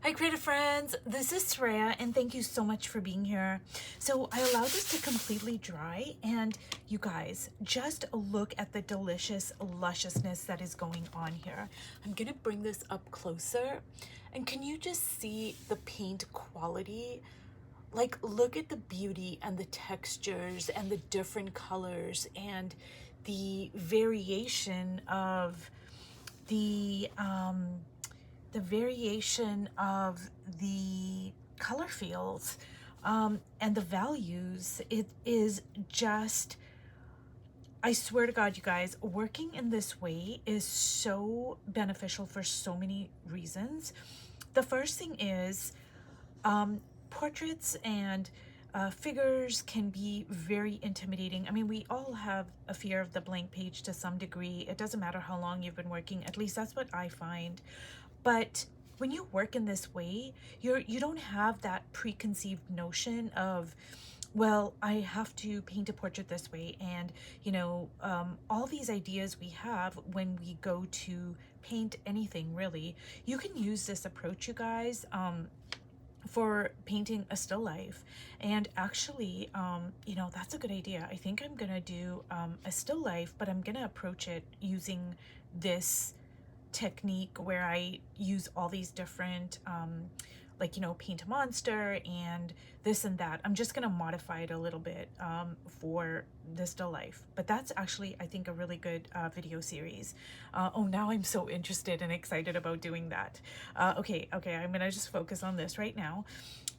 Hi creative friends, this is Soraya and thank you so much for being here. So I allowed this to completely dry and you guys, just look at the delicious lusciousness that is going on here. I'm gonna bring this up closer and can you just see the paint quality? Like look at the beauty and the textures and the different colors and the variation of the variation of the color fields and the values. It is just, I swear to God, you guys, working in this way is so beneficial for so many reasons. The first thing is portraits and figures can be very intimidating. I mean, we all have a fear of the blank page to some degree. It doesn't matter how long you've been working, at least that's what I find. But when you work in this way, you don't have that preconceived notion of, well, I have to paint a portrait this way, and all these ideas we have when we go to paint anything really. You can use this approach, you guys, for painting a still life. And actually, that's a good idea. I think I'm gonna do a still life, but I'm gonna approach it using this technique where I use all these different paint a monster and this and that. I'm just gonna modify it a little bit for this still life, but that's actually, I think, a really good video series. Oh, now I'm so interested and excited about doing that. Okay, I'm gonna just focus on this right now.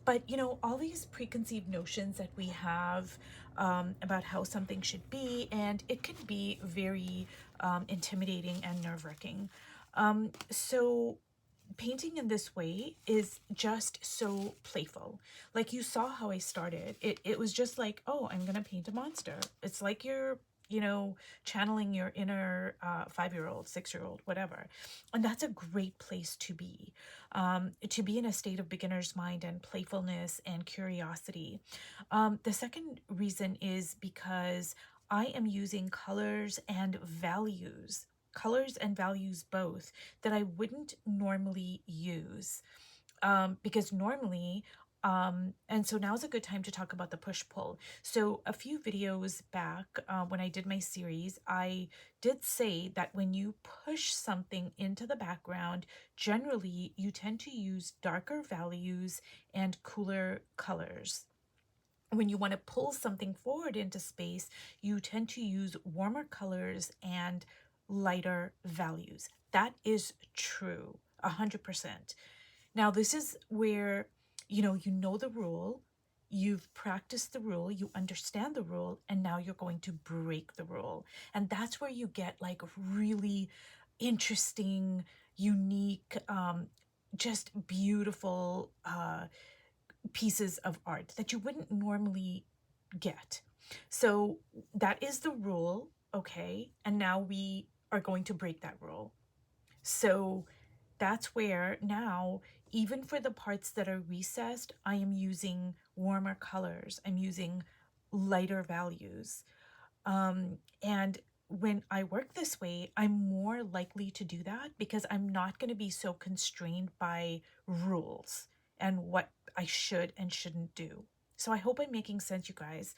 But all these preconceived notions that we have about how something should be, and it can be very intimidating and nerve-wracking. So painting in this way is just so playful. Like you saw how I started. It was just like, oh, I'm gonna paint a monster. It's like you're, channeling your inner 5-year-old, 6-year-old, whatever. And that's a great place to be in a state of beginner's mind and playfulness and curiosity. The second reason is because I am using colors and values both, that I wouldn't normally use. Because normally, and so now's a good time to talk about the push-pull. So a few videos back, when I did my series, I did say that when you push something into the background, generally you tend to use darker values and cooler colors. When you want to pull something forward into space, you tend to use warmer colors and lighter values. That is true, 100%. Now, this is where, you know the rule, you've practiced the rule, you understand the rule, and now you're going to break the rule. And that's where you get like really interesting, unique, just beautiful pieces of art that you wouldn't normally get. So that is the rule, okay? And now we are going to break that rule. So that's where now, even for the parts that are recessed, I am using warmer colors. I'm using lighter values. And when I work this way, I'm more likely to do that because I'm not going to be so constrained by rules and what I should and shouldn't do. So I hope I'm making sense, you guys.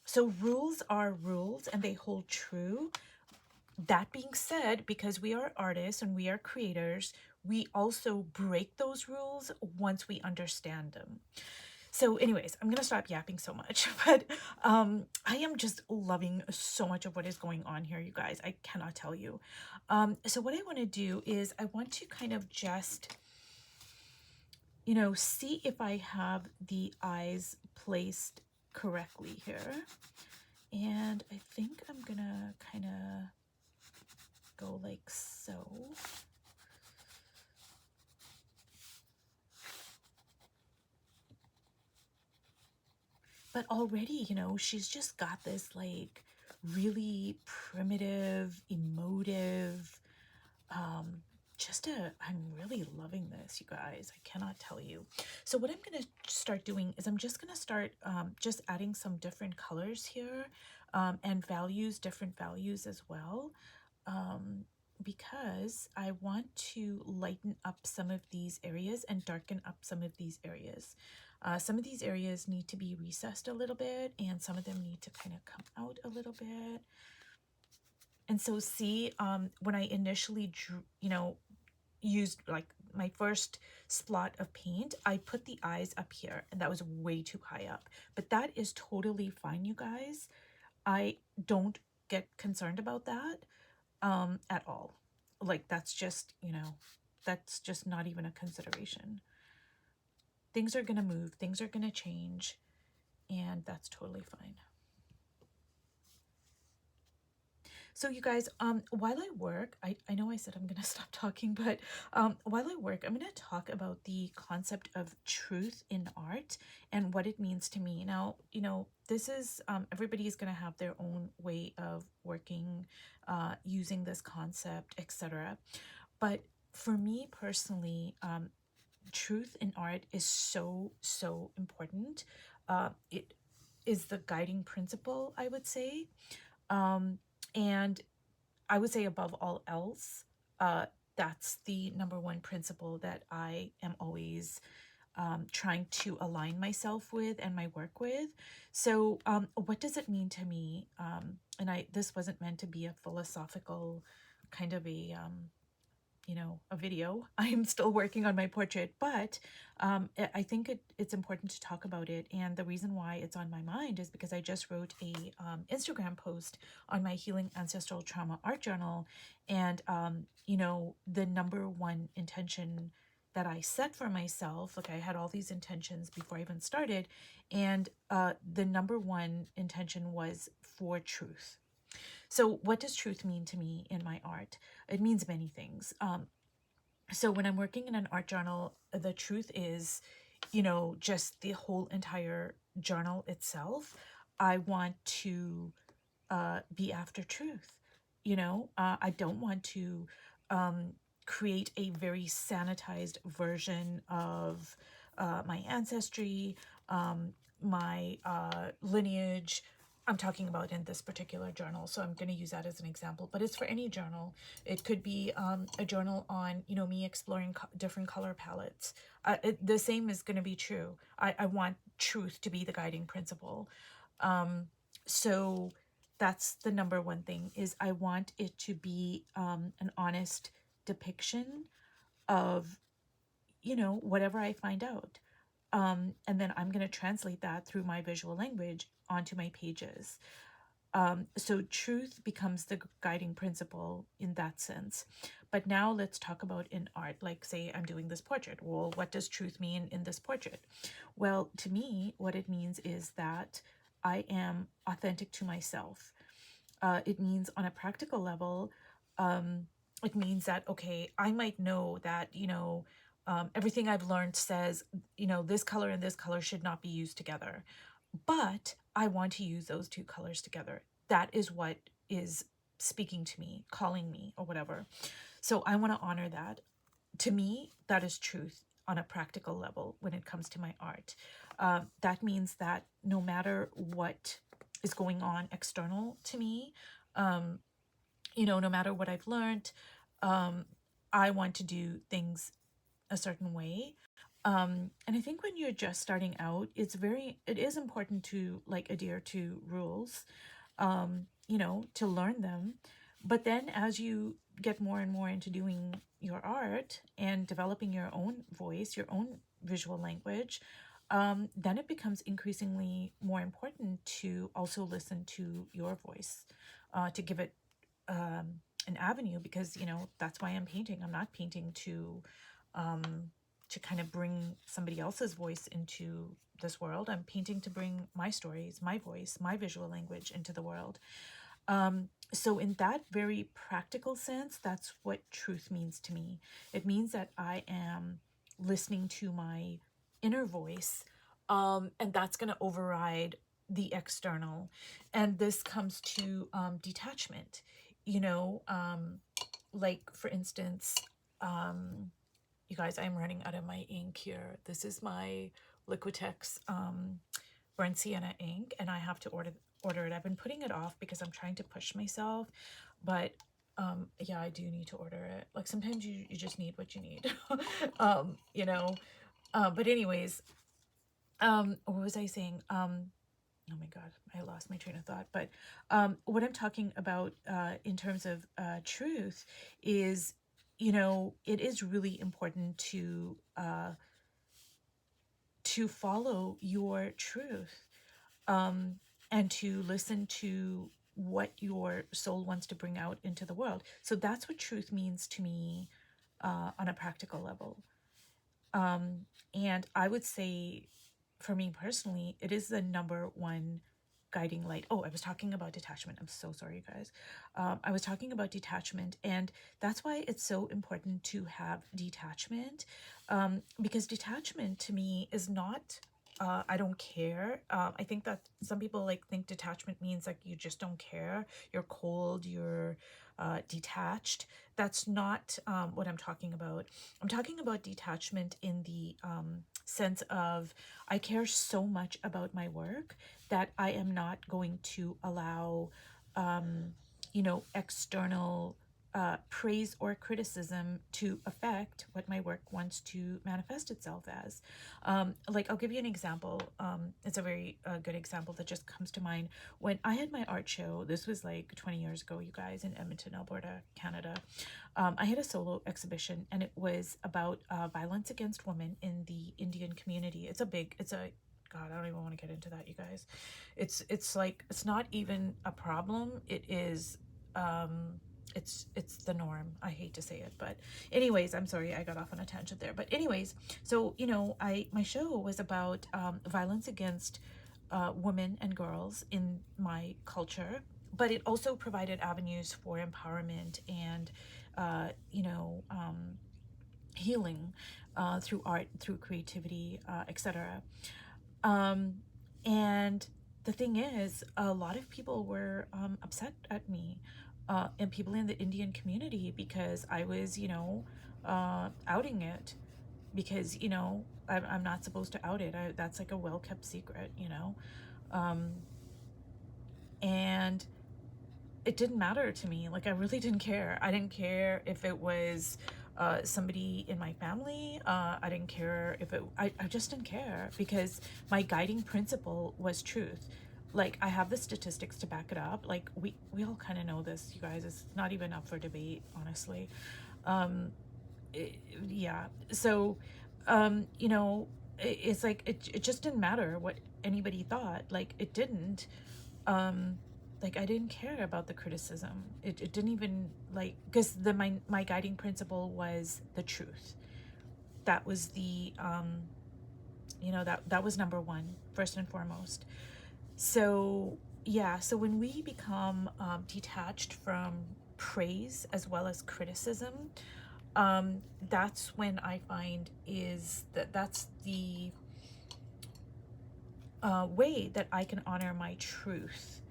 So rules are rules and they hold true. That being said, because we are artists and we are creators, we also break those rules once we understand them. So anyways, I'm going to stop yapping so much, but I am just loving so much of what is going on here, you guys. I cannot tell you. So what I want to do is I want to kind of just, see if I have the eyes placed correctly here. And I think I'm going to kind of go like so. But already, she's just got this like really primitive, emotive, I'm really loving this, you guys. I cannot tell you. So what I'm going to start doing is I'm just going to start just adding some different colors here and values, different values as well. because I want to lighten up some of these areas and darken up some of these areas. Some of these areas need to be recessed a little bit, and some of them need to kind of come out a little bit. And so see, when I initially drew, used like my first splot of paint, I put the eyes up here, and that was way too high up. But that is totally fine, you guys. I don't get concerned about that at all. Like that's just, that's just not even a consideration. Things are going to move, things are going to change, and that's totally fine. So you guys, while I work, I know I said I'm going to stop talking, but while I work, I'm going to talk about the concept of truth in art and what it means to me. Now, this is, everybody's going to have their own way of working, using this concept, etc. But for me personally, truth in art is so, so important. It is the guiding principle, I would say. And I would say above all else, that's the number one principle that I am always trying to align myself with and my work with. So what does it mean to me? And this wasn't meant to be a philosophical kind of a video. I'm still working on my portrait, but I think it's important to talk about it. And the reason why it's on my mind is because I just wrote a Instagram post on my Healing Ancestral Trauma art journal. And, the number one intention that I set for myself, like I had all these intentions before I even started. And the number one intention was for truth. So what does truth mean to me in my art? It means many things. So when I'm working in an art journal, the truth is, just the whole entire journal itself, I want to be after truth. I don't want to create a very sanitized version of my ancestry, my lineage. I'm talking about in this particular journal, so I'm going to use that as an example, but it's for any journal. It could be a journal on, me exploring different color palettes. The same is going to be true. I want truth to be the guiding principle. So that's the number one thing, is I want it to be an honest depiction of, whatever I find out. And then I'm going to translate that through my visual language onto my pages. So truth becomes the guiding principle in that sense. But now let's talk about in art. Like, say I'm doing this portrait. Well, what does truth mean in this portrait? Well, to me, what it means is that I am authentic to myself. It means on a practical level, it means that, okay, I might know that, everything I've learned says, this color and this color should not be used together. But I want to use those two colors together. That is what is speaking to me, calling me, or whatever. So I want to honor that. To me, that is truth on a practical level when it comes to my art. That means that no matter what is going on external to me, no matter what I've learned, I want to do things a certain way. And I think when you're just starting out, it is important to like adhere to rules, to learn them. But then as you get more and more into doing your art and developing your own voice, your own visual language, then it becomes increasingly more important to also listen to your voice, to give it an avenue, because, that's why I'm painting. I'm not painting to kind of bring somebody else's voice into this world. I'm painting to bring my stories, my voice, my visual language into the world. So in that very practical sense, that's what truth means to me. It means that I am listening to my inner voice, and that's going to override the external. And this comes to detachment, like for instance, you guys, I'm running out of my ink here. This is my Liquitex burnt sienna ink, and I have to order it. I've been putting it off because I'm trying to push myself, but Yeah, I do need to order it. Like sometimes you just need what you need. You know. But anyways, what was I saying? Oh my God, I lost my train of thought. But what I'm talking about in terms of truth is, it is really important to follow your truth, um, and to listen to what your soul wants to bring out into the world. So that's what truth means to me on a practical level. And I would say, for me personally, it is the number one guiding light. Oh, I was talking about detachment. I'm so sorry, you guys. I was talking about detachment, and that's why it's so important to have detachment, because detachment to me is not. I don't care. I think that some people like think detachment means like you just don't care. You're cold. You're detached. That's not what I'm talking about. I'm talking about detachment in the sense of I care so much about my work that I am not going to allow, external praise or criticism to affect what my work wants to manifest itself as. Like, I'll give you an example. It's a very good example that just comes to mind. When I had my art show, this was like 20 years ago, you guys, in Edmonton, Alberta, Canada. I had a solo exhibition, and it was about violence against women in the Indian community. God, I don't even want to get into that, you guys. It's like, it's not even a problem. It is, it's the norm. I hate to say it, but anyways, I'm sorry I got off on a tangent there. But anyways, so my show was about violence against women and girls in my culture, but it also provided avenues for empowerment and uh, you know um, healing through art, through creativity, etc. um, and the thing is, a lot of people were upset at me, and people in the Indian community, because I was, outing it, because, I'm not supposed to out it. That's like a well kept secret. Um, and it didn't matter to me. Like, I really didn't care. I didn't care if it was somebody in my family. I didn't care if I just didn't care, because my guiding principle was truth. Like, I have the statistics to back it up. Like, we all kind of know this, you guys. It's not even up for debate, honestly. Um, yeah. So, it's like it just didn't matter what anybody thought. Like, it didn't. Um, like, I didn't care about the criticism. It didn't even, like, because my guiding principle was the truth. That was the that was number one, first and foremost. So yeah, so when we become detached from praise as well as criticism, that's when I find is that's the way that I can honor my truth,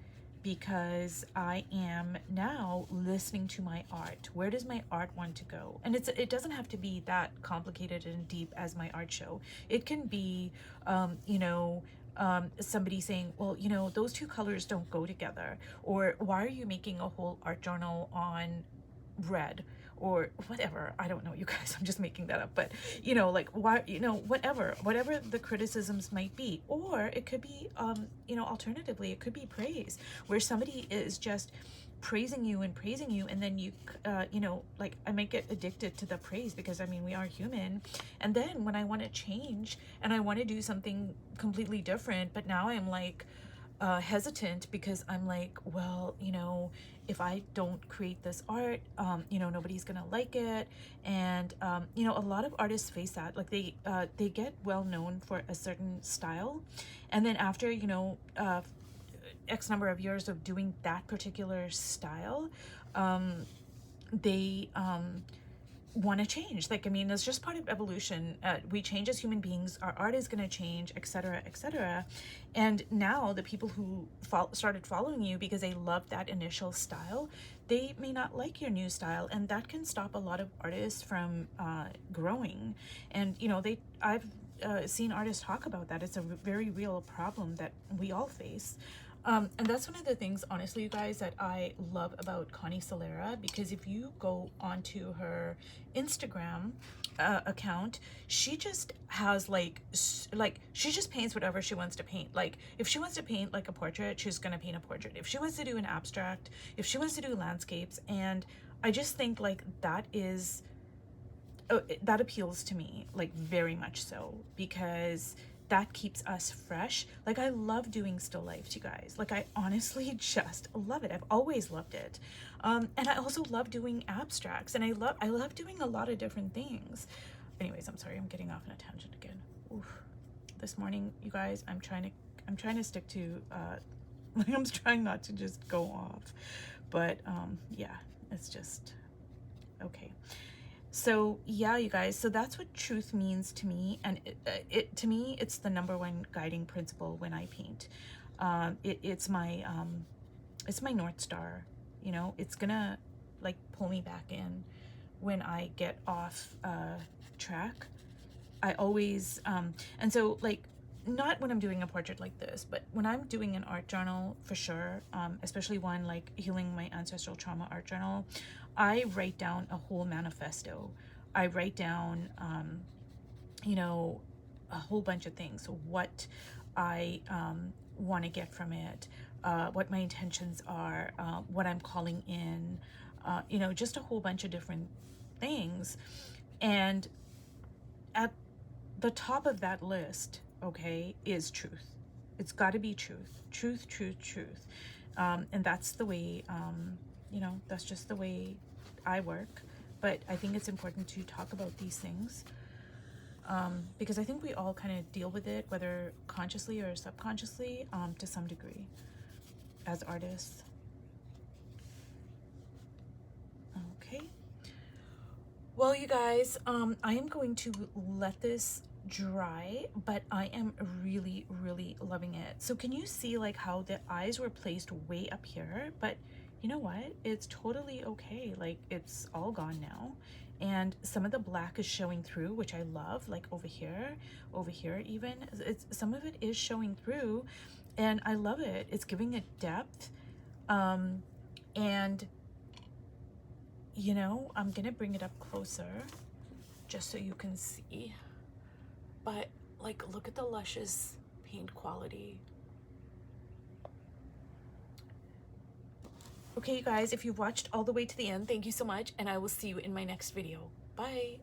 because I am now listening to my art. Where does my art want to go? And it doesn't have to be that complicated and deep as my art show. It can be, somebody saying, well, those two colors don't go together, or why are you making a whole art journal on red, or whatever. I don't know, you guys. I'm just making that up. But like, why, whatever the criticisms might be. Or it could be alternatively, it could be praise, where somebody is just praising you and praising you, and then you like, I might get addicted to the praise, because I mean, we are human. And then when I want to change and I want to do something completely different, but now I'm like hesitant, because I'm like, well, if I don't create this art, nobody's gonna like it. And a lot of artists face that. Like, they get well known for a certain style, and then after X number of years of doing that particular style, they want to change. Like, I mean, it's just part of evolution. We change as human beings. Our art is going to change, etc., etc. And now the people who started following you because they loved that initial style, they may not like your new style, and that can stop a lot of artists from growing. And I've seen artists talk about that. It's a very real problem that we all face. And that's one of the things, honestly, you guys, that I love about Connie Solera, because if you go onto her Instagram account, she just has like she just paints whatever she wants to paint. Like if she wants to paint like a portrait, she's gonna paint a portrait. If she wants to do an abstract, if she wants to do landscapes, and I just think like that is that appeals to me, like very much so, because that keeps us fresh. Like I love doing still lifes, you guys. Like I honestly just love it. I've always loved it. And I also love doing abstracts, and I love doing a lot of different things. Anyways, I'm sorry, I'm getting off on a tangent again. Oof. This morning, you guys, I'm trying to stick to like I'm trying not to just go off. But yeah, it's just okay. So yeah, you guys, so that's what truth means to me, and to me it's the number one guiding principle when I paint. It's my North Star. You know, it's gonna like pull me back in when I get off track. I always and so like, not when I'm doing a portrait like this, but when I'm doing an art journal, for sure, especially one like Healing My Ancestral Trauma art journal, I write down a whole manifesto. I write down, you know, a whole bunch of things, what I want to get from it, what my intentions are, what I'm calling in, you know, just a whole bunch of different things. And at the top of that list, okay, is truth. It's got to be truth, truth, truth, truth. And that's the way, you know, that's just the way I work. But I think it's important to talk about these things, because I think we all kind of deal with it, whether consciously or subconsciously, to some degree, as artists. Okay. Well, you guys, I am going to let this dry, but I am really, really loving it. So can you see like how the eyes were placed way up here? But you know what? It's totally okay. Like it's all gone now. And some of the black is showing through, which I love, like over here even. Some of it is showing through, and I love it. It's giving it depth. And you know, I'm gonna bring it up closer just so you can see. But like, look at the luscious paint quality. Okay, you guys, if you've watched all the way to the end, thank you so much, and I will see you in my next video. Bye.